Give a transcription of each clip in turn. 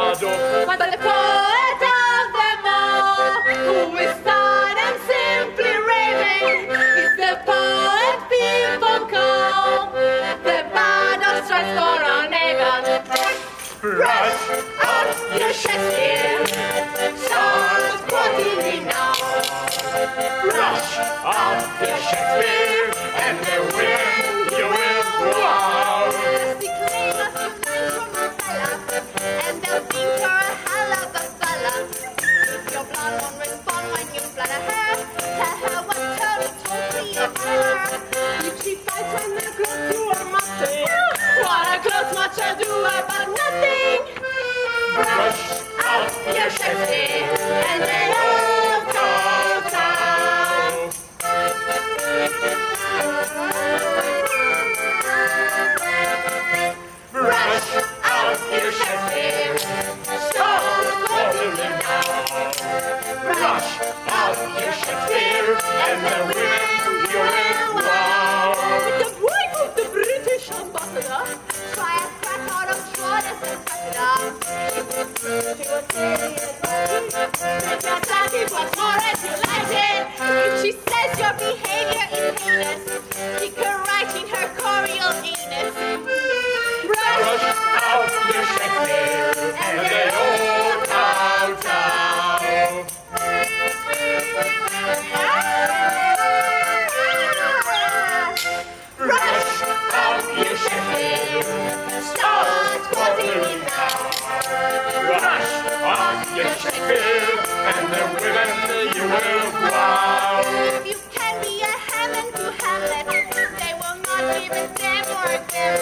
vado. But the poet of them all, who is sad and simply raving, is the poet people call the band of Strasbourg on Avon. Rush out your Shakespeare, start quoting me now. Rush out your Shakespeare, and the wind you will wow. The claim of your name from a fella, and they'll think you're a hell of a fella. If your blood won't respond when you flood her, tell her what Tony told me about her. If she fights when the clothes you are nothing, what a clothes much ado about nothing. Rush Out your Shakespeare, and they all go down. Rush out your Shakespeare, stop quoting me now. Rush out your Shakespeare, and the wind you will wow. The wife of the British ambassador, try a crack out of Troyes and cut it up. She was saying that your tactic was more as you liked it. If she says your behavior is heinous, she can write in her choreal anus. Rush out your Shakespeare, and they all kowtow. Rush out your Shakespeare, start quoting me now. Rush out your Shakespeare, and the women you will wow. If you can be a Hammond to Hamlet, they will not give a damn or a damn.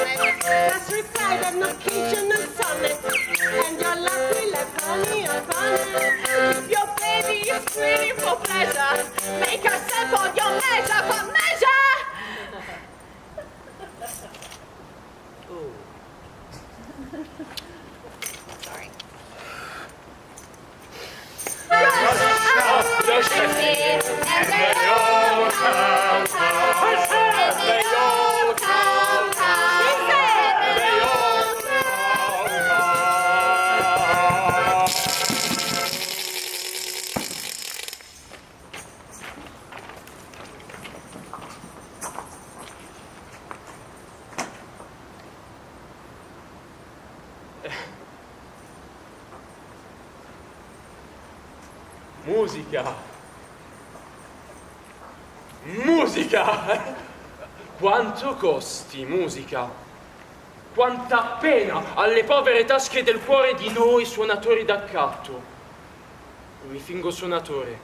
Just recite an occasional sonnet, and your luck will have honey upon it. If your baby is screaming for pleasure, make herself on your measure for measure. Sorry. Rush out your Shakespeare, and they all kowtow. They all kowtow. They all kowtow. Musica! Musica! Quanto costi, musica? Quanta pena alle povere tasche del cuore di noi suonatori d'accanto. Mi fingo suonatore.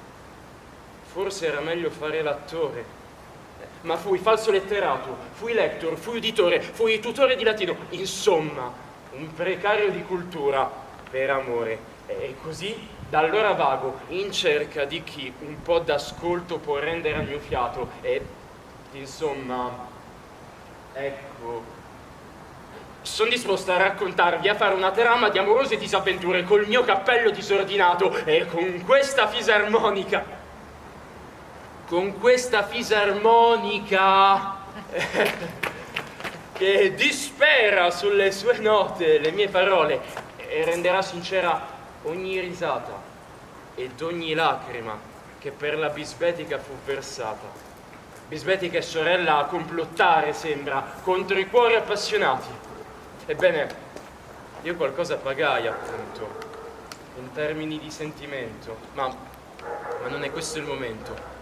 Forse era meglio fare l'attore. Ma fui falso letterato, fui lector, fui uditore, fui tutore di latino. Insomma, un precario di cultura per amore. E così, da allora vago, in cerca di chi un po' d'ascolto può rendere al mio fiato. E, insomma, ecco, sono disposto a raccontarvi, a fare una trama di amorose disavventure col mio cappello disordinato e con questa fisarmonica. Con questa fisarmonica che dispera sulle sue note le mie parole e renderà sincera ogni risata ed ogni lacrima che per la bisbetica fu versata. Bisbetica è sorella a complottare, sembra, contro i cuori appassionati. Ebbene, io qualcosa pagai, appunto, in termini di sentimento, ma non è questo il momento.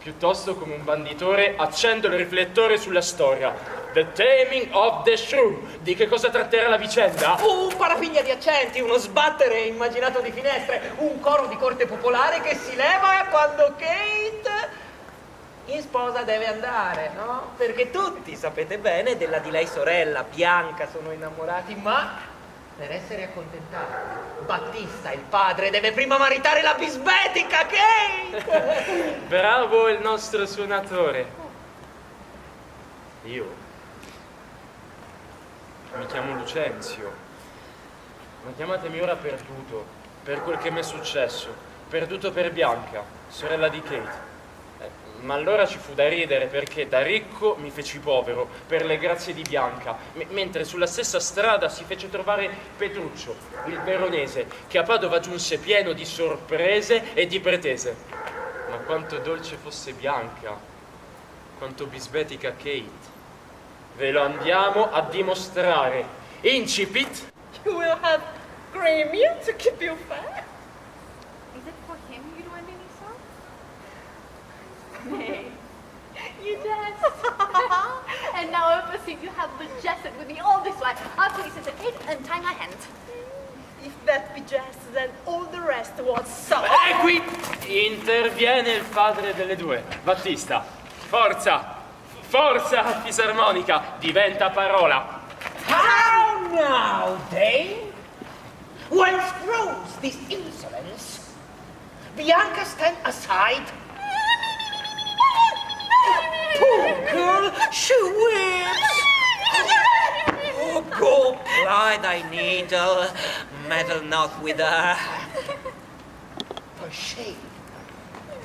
Piuttosto, come un banditore, accendo il riflettore sulla storia. The Taming of the Shrew. Di che cosa tratterà la vicenda? Un parapiglia di accenti, uno sbattere immaginato di finestre, un coro di corte popolare che si leva quando Kate in sposa deve andare, no? Perché tutti sapete bene della di lei sorella, Bianca, sono innamorati, ma per essere accontentati, Battista, il padre, deve prima maritare la bisbetica Kate! Bravo il nostro suonatore. Io mi chiamo Lucenzio, ma chiamatemi ora perduto, per quel che mi è successo, perduto per Bianca, sorella di Kate. Ma allora ci fu da ridere, perché da ricco mi feci povero per le grazie di Bianca, mentre sulla stessa strada si fece trovare Petruccio, il veronese, che a Padova giunse pieno di sorprese e di pretese. Ma quanto dolce fosse Bianca, quanto bisbetica Kate. Ve lo andiamo a dimostrare. Incipit. You will have gray meat to keep you fat. Is it for him you do any song? You jest. And now I perceive you have been jested with me all this while. I'll please sit Kate and tie my hands. If that be jest, then all the rest was so. E qui interviene il padre delle due, Battista. Forza, forza fisarmonica, diventa parola. How now, Dame? Whence grows this insolence? Bianca, stand aside. Poor girl, she weeps. Oh, go ply thy needle, meddle not with her. For shame.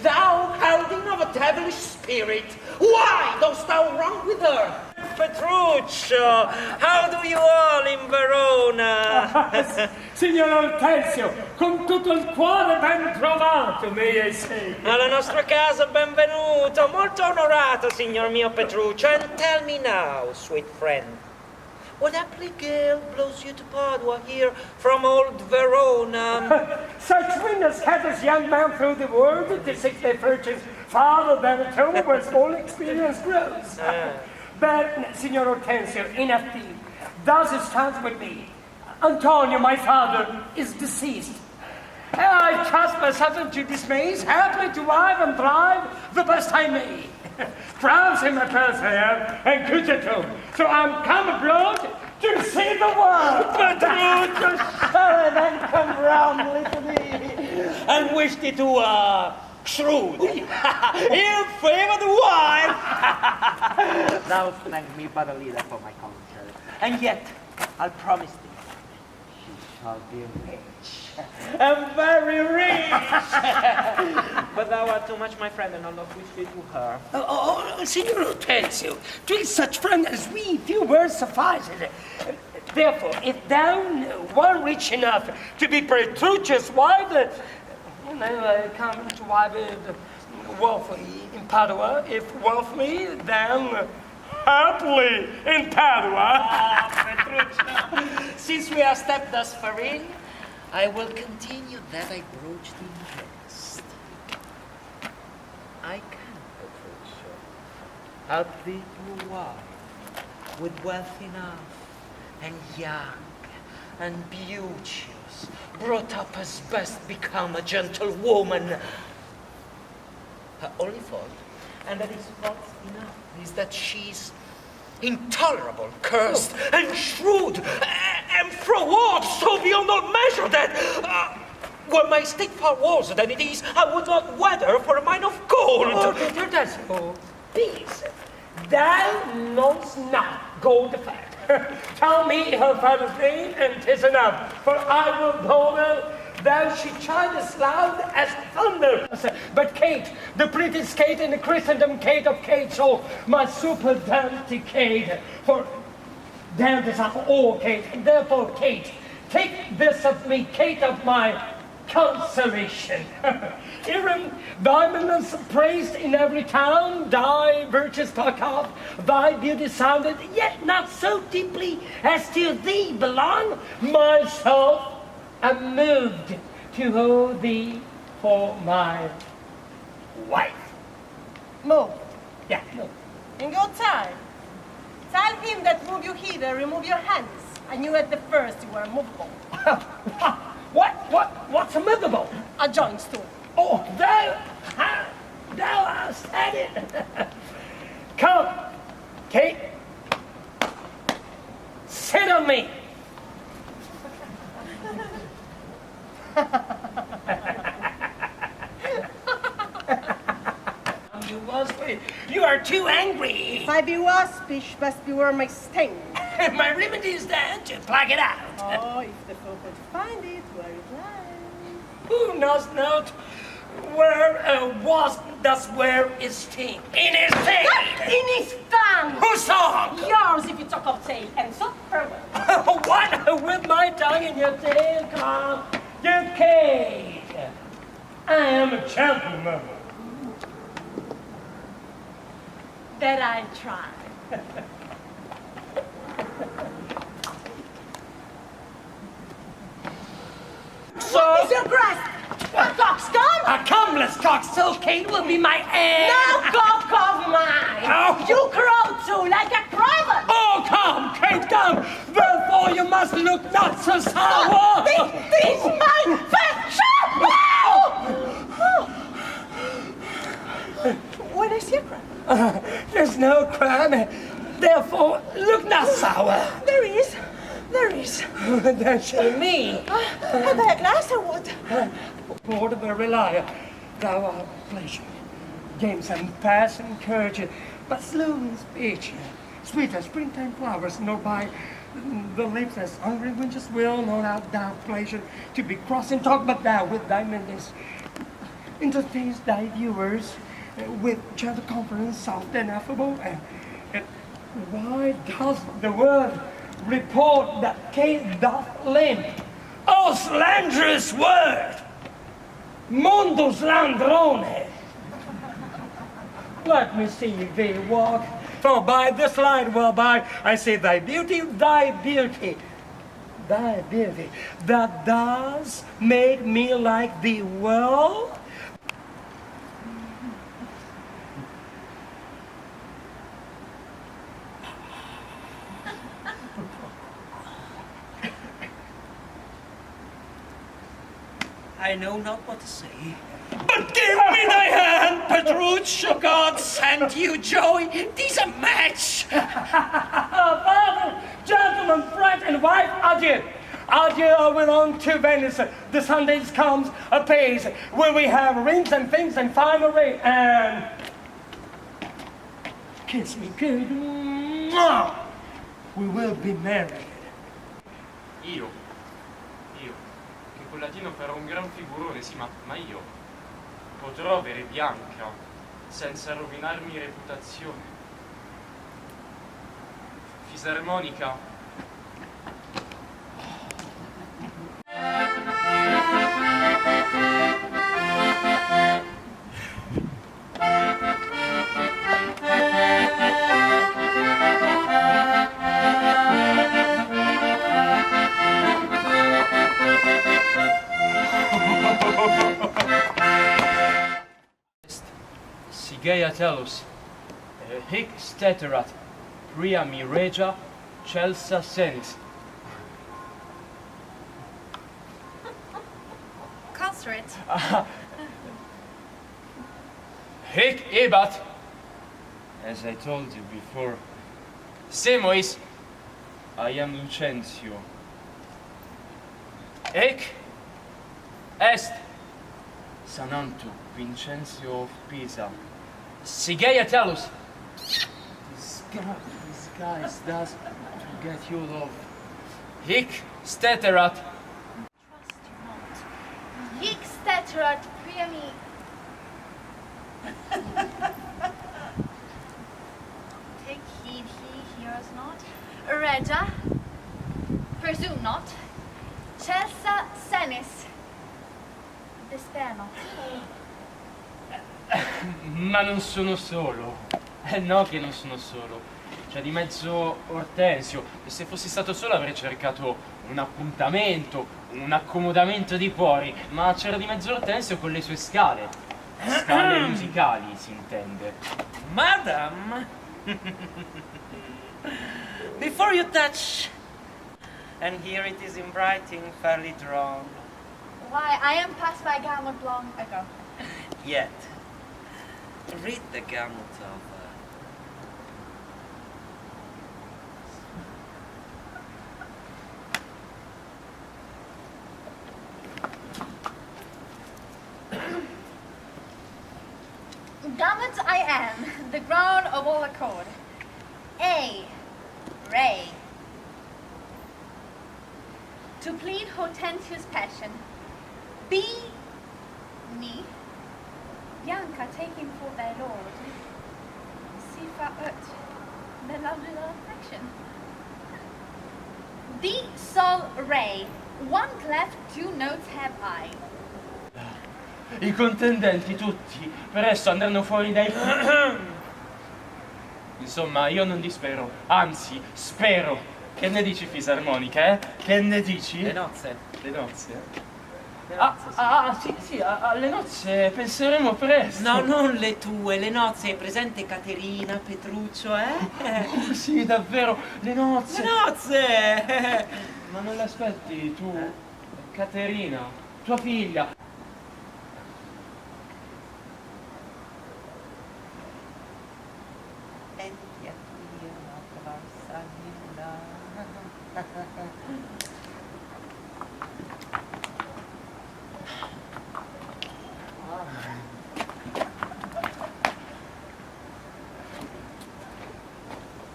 Thou holding of a devilish spirit, why dost thou wrong with her? Petruccio, how do you all in Verona? Signor Ortensio, con tutto il cuore ben trovato, may I say. Alla nostra casa benvenuto, molto onorato, signor mio Petruccio. And tell me now, sweet friend, what happy gale blows you to Padua here from old Verona? Such wind as scatters young men through the world to seek their fortunes farther than at home where small experience grows. But, Signor Hortensio, enough thee. Thus it stands with me. Antonio, my father, is deceased. I cast myself into dismays, happily to wive and thrive the best I may. Browse in my purse I am, and good at home. So I'm come abroad to see the world. Petruccio, sorry, then come round to me and wish thee to, shrewd. He'll favor the wife. Thou thank me but a leader for my counsel. And yet, I'll promise thee, she shall be rich. And very rich. But thou art too much my friend, and I'll not wish thee to her. Signor Hortensio, to such friend as we, few words suffice. Therefore, if thou were rich enough to be Petrucci's wife, I come to wife wealthy in Padua. If wealthy, then happily in Padua. Petruccio, since we are stepped thus far in, I will continue that I broached in jest. I can, Petruccio, help thee to a wife with wealth enough, and young, and beauteous, brought up as best become a gentlewoman. Her only fault, and that is fault enough, is that she's intolerable, cursed, and shrewd, and froward so beyond all measure that, were my state far worse than it is, I would not weather for a mine of gold. Hortensio, peace. Thou knowst not gold fact. Tell me her father's name, and 'tis enough, for I will know her. Thou she chidest loud as thunder. But Kate, the prettiest Kate in the Christendom, Kate of Kate, so my super dainty Kate, for damned is of all Kate, and therefore Kate, take this of me, Kate of my consolation. Erin, thy eminence praised in every town, thy virtues talk of, thy beauty sounded, yet not so deeply as to thee belong. Myself am moved to hold thee for my wife. Move. Yeah, no. In good time. Tell him that move you hither, remove your hands. I knew at the first you were immovable. What's immovable? A joint stool. Oh, thou hast said it. Come, Kate. Sit on me. You are too angry. If I be waspish, best beware my sting. My remedy is then to plug it out. Oh, if the folk could find it, where it lies. Who knows not where a wasp does wear his teeth. In his teeth! In his tongue! Whose song? Yours if you talk of tail, and so farewell. What? With my tongue in your tail, come, you cage. I am a gentleman. That I try. So, What is your grasp? A coxcomb? a cumless coxel, Kate, will be my heir. No cock of mine! Oh. You crow too, like a craven! Oh, come, Kate, come. Therefore you must look not so sour. This my fashion! What is your crime? There's no crime. Therefore, look not sour. There is. There is. Then shall me. Have I a glass or what? Lord of very liar, thou art pleasure. Games and pass and courage, but slow in speech. Sweet as springtime flowers, nor by the lips as hungry winter's will, nor out thou pleasure to be cross in talk, but thou with thy meanness entertains thy viewers with gentle conference, soft and affable. And why does the world report that Kate doth limp? Oh, slanderous word! Mundus landrone! Let me see thee walk, for by this light whereby I see thy beauty, that does make me like thee well. I know not what to say. But give me thy hand, Petruccio. God send you joy. 'Tis a match. Father, gentlemen, friend, and wife, adieu. Adieu, I will on to Venice. The Sundays comes apace, where we have rings and things and finery, and kiss me good. Mwah! We will be married. Io, che con latino farò un gran figurone, sì, ma io potrò avere Bianca senza rovinarmi reputazione. Fisarmonica. Sigeia tellus, hic steterat, pria mi regia, celsa senis. Consort. Hic ebat, as I told you before, semois, I am Lucentio. Hic est Sanantu Vincencio of Pisa. Sigeia tellus. This guy does to get you love. Hic steterat. Trust you not. Hic steterat pria mi. Take heed he hears not. Regia, presume not. Celsa senis. Despair not. Ma non sono solo. No che non sono solo. C'è di mezzo Ortensio. E se fossi stato solo avrei cercato un appuntamento, un accomodamento di cuori. Ma c'era di mezzo Ortensio con le sue scale. Scale musicali, si intende. Madam, before you touch, and here it is in writing, fairly drawn. Why, I am past my gamut long ago. Yet, read the gamut of Gamut I am, the ground of all accord. A, Ray. To plead Hortensia's passion. B, me. Bianca taking for their lord, Sifa ut, their lovely little affection. D sol re, one clef, two notes have I. I contendenti tutti presto andranno fuori dai... Insomma, io non dispero, anzi, spero. Che ne dici, fisarmonica, eh? Che ne dici? Le nozze. Le nozze? Sì. Alle nozze penseremo presto. No, non le tue, le nozze. È presente Caterina, Petruccio, eh? Oh, sì, davvero, le nozze. Le nozze! Ma non l'aspetti tu, Caterina, tua figlia?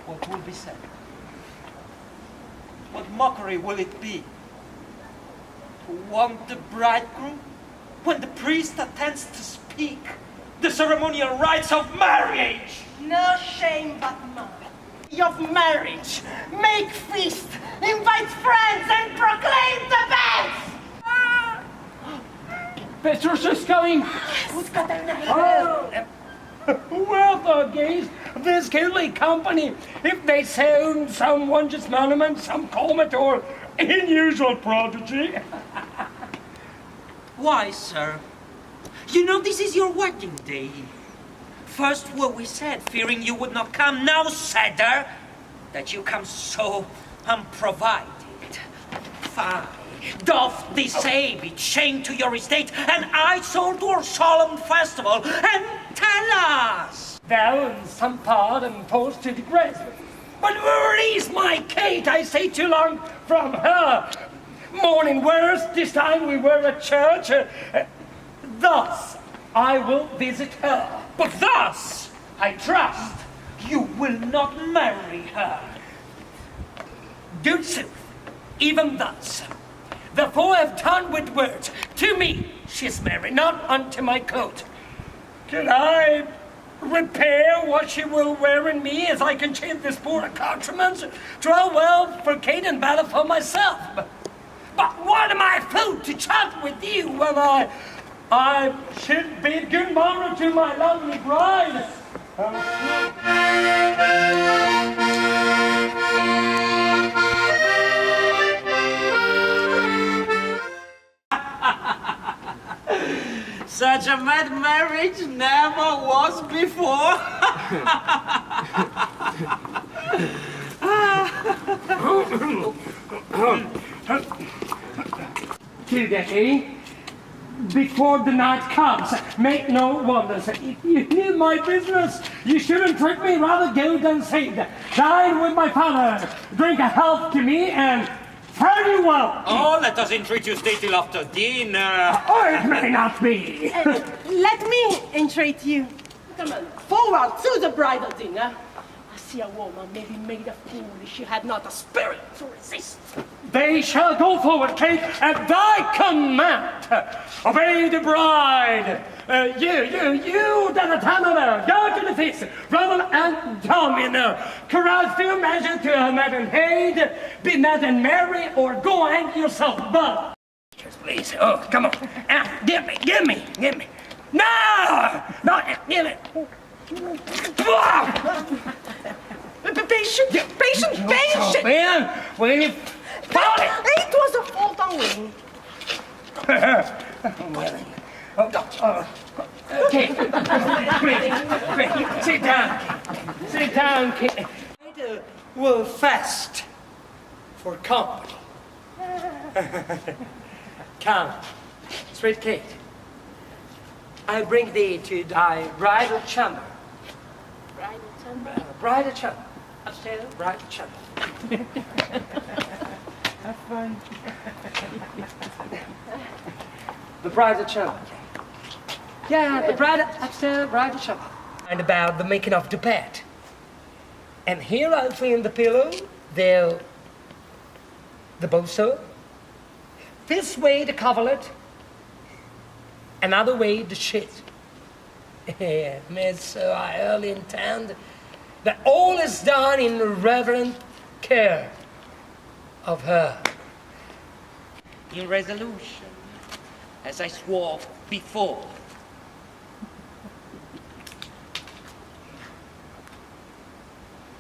What will be said? What mockery will it be? To want the bridegroom when the priest attempts to speak the ceremonial rites of marriage? No shame but mine. Of marriage, make feast, invite friends, and proclaim the best! Petruccius coming! Who's got their name? Well, Thuggies, this goodly company, if they sound some wondrous monument, some comet, or unusual prodigy. Why, sir? You know this is your wedding day. First what we said, fearing you would not come. Now, sadder, that you come so unprovided. Fie, doth this habit shame to your estate, and I sold to our solemn festival, and tell us! Thou and some part and post to disgrace. But where is my Kate? I say too long from her. Morning worse, this time we were at church. Thus, I will visit her. But thus, I trust. you will not marry her. Good sooth, even thus. The four have done with words. To me she's married, not unto my coat. Can I repair what she will wear in me as I can change this poor accoutrements? Draw well for Kate and battle for myself. But what am I fool to chat with you when I should bid good morrow to my lovely bride? Such a mad marriage never was before. Today, before the night comes, make no wonders. If you knew my business, you shouldn't trick me. Rather go than sing. Dine with my father, drink a health to me, and fare you well. Oh, let us entreat you stay till after dinner. Or it may not be. Let me entreat you. Come on, forward to the bridal dinner. I see a woman may be made a fool if she had not a spirit to resist. They shall go forward, Kate, at thy command. Obey the bride. You that attend her, go to the feast. Revel and domino. Carouse to measure to her madam maid. Be madam Mary, or go hang yourself, but. Please, oh, come on. Give me. No, give it. Patient. Man, wait. It was a fault on me. Kate, please, sit down, Kate. We'll fast for company. Come, sweet Kate. I bring thee to thy bridal chamber. Bridal chamber. Upstairs, bridal chamber. Have fun. The bridal chamber. Yeah, the bridal upstairs, bridal chamber. And about the making of the bed. And here I'll clean the pillow, there the bolster. This way the coverlet, another way the sheet. Miss, I early intend that all is done in reverent care of her. In resolution, as I swore before.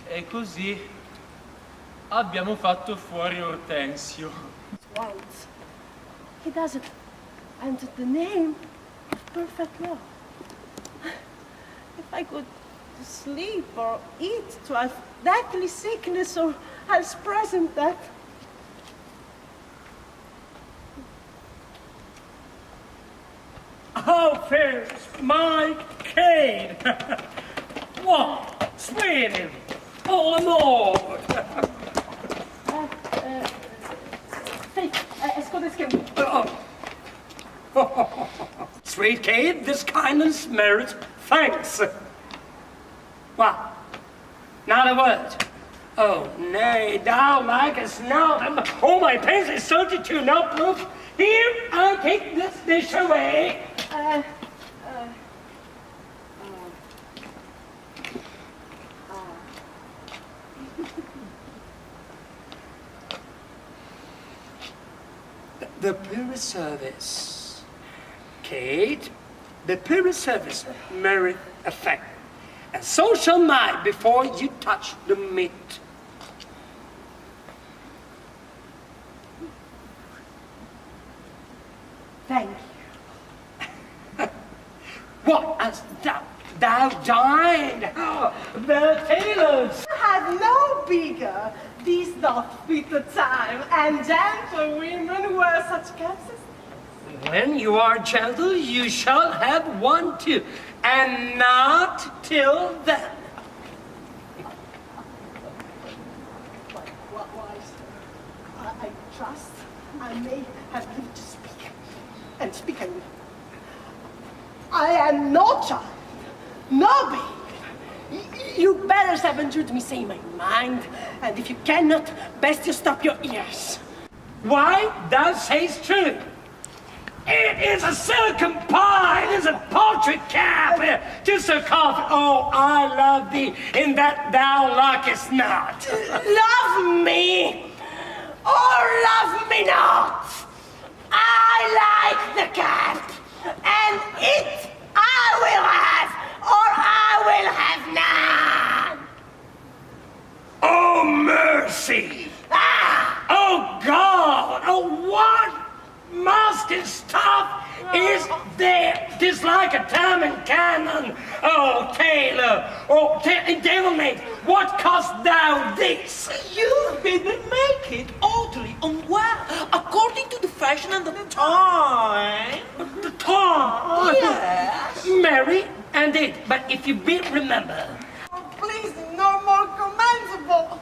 E così abbiamo fatto fuori Ortensio. Once. He doesn't enter the name of perfect love. If I could sleep or eat to have deathly sickness or else present death. How fares my Kate? What? Sweden? All aboard! Sweet Kate, this kindness merits thanks. What? Not a word. Oh, nay, thou likest not. Oh, my pains is certitude, no proof. Here, I take this dish away. The purest service. Kate, the purest service merit effect. And so shall mine before you touch the meat. Thank you. What hast thou dined? The tailors. Had no bigger. These not fit the time, and gentlewomen wear such caps as When you are gentle, you shall have one too, and not till then. Why, sir? I trust I may have leave to speak, and speak I will. I am no child, no babe. You better haven't heard me say my mind, and if you cannot, best you stop your ears. Why, thou sayest true. It is a silken pie, it is a paltry cap, just a coffin. Oh, I love thee in that thou likest not. Love me, or love me not. I like the cat, and it I will have, or I will have none. Oh, mercy! Ah! Oh, God! Oh, what musty stuff is there? 'Tis like a German cannon. Oh, tailor! Oh, devilmate! What cost thou this? You didn't make it utterly unwell, according to the fashion and the time. The time! Yes. Mary and it, but if you be remember. Please, no more commendable.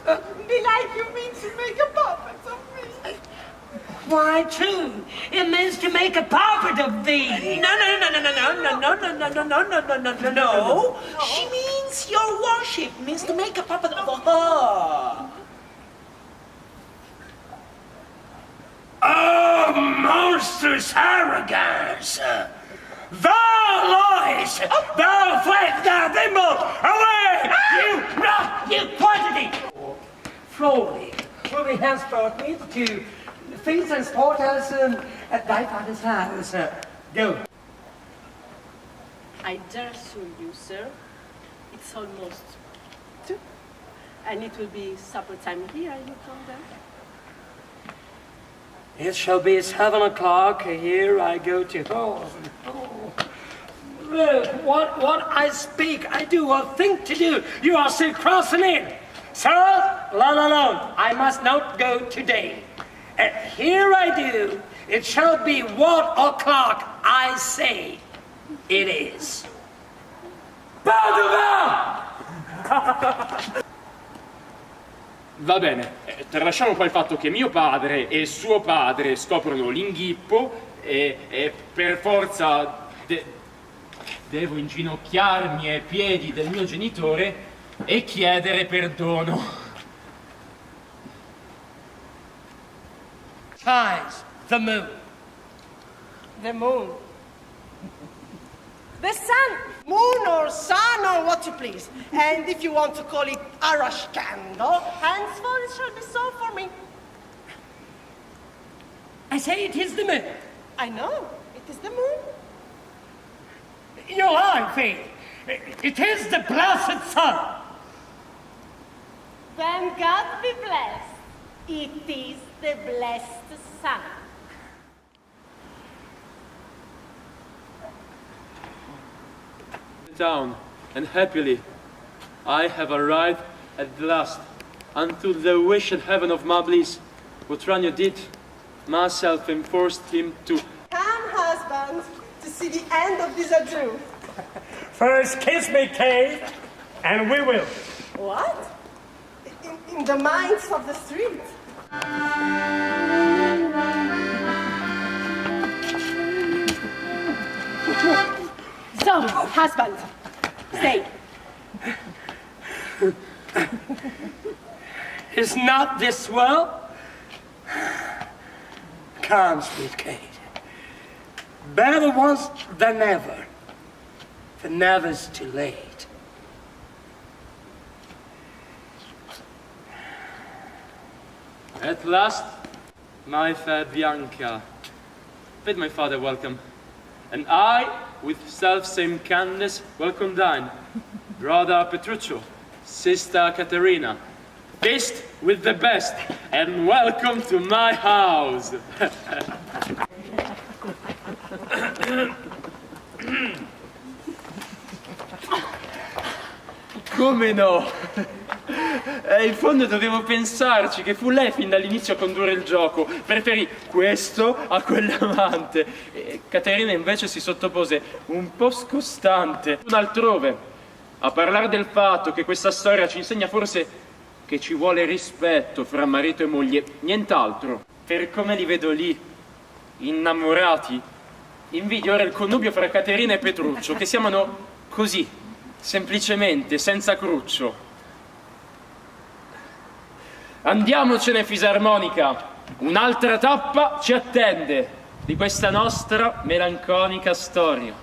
Belike you mean to make a puppet of me. Why, true. It means to make a puppet of thee. No. She means your worship means to make a puppet of her. Oh, monstrous arrogance! Thou lies! Thou flesh, thou thimble! Away! You quantity! Flowly, will we henceforth meet to feast and sport us at thy father's house. Go. I dare assure you, sir, it's almost 2, and it will be supper time here, you come there. It shall be 7 o'clock, here I go to horse. Oh. Look, what I speak, I do, or think to do, you are still crossing in. Sir, let alone, I must not go today. And here I do, it shall be what o'clock I say it is. Padova! Va bene, tralasciamo poi il fatto che mio padre e suo padre scoprono l'inghippo e per forza devo inginocchiarmi ai piedi del mio genitore e chiedere perdono. Ties the moon. The moon. The sun. Moon or sun or what you please. And if you want to call it Arash candle, henceforth it shall be so for me. I say it is the moon. I know, it is the moon. You're lying, Faith. It is the blessed sun. Then God be blessed. It is the blessed sun. Down, and happily I have arrived at last unto the wish and heaven of my bliss. What Tranio did, myself enforced him to. Come, husband, to see the end of this adieu. First kiss me, Kate, and we will. What? In the minds of the street. So, husband, stay. Is not this well? Come, sweet Kate. Better once than never. For never's too late. At last, my fair Bianca, bid my father welcome, and I, with self-same kindness, welcome thine, brother Petruccio, sister Caterina. Feast with the best, and welcome to my house. Come no? In fondo dovevo pensarci che fu lei fin dall'inizio a condurre il gioco. Preferì questo a quell'amante. E Caterina invece si sottopose un po' scostante. Un altrove, a parlare del fatto che questa storia ci insegna forse che ci vuole rispetto fra marito e moglie, nient'altro. Per come li vedo lì, innamorati, invidio ora il connubio fra Caterina e Petruccio, che si amano così, semplicemente, senza cruccio. Andiamocene, fisarmonica, un'altra tappa ci attende di questa nostra melanconica storia.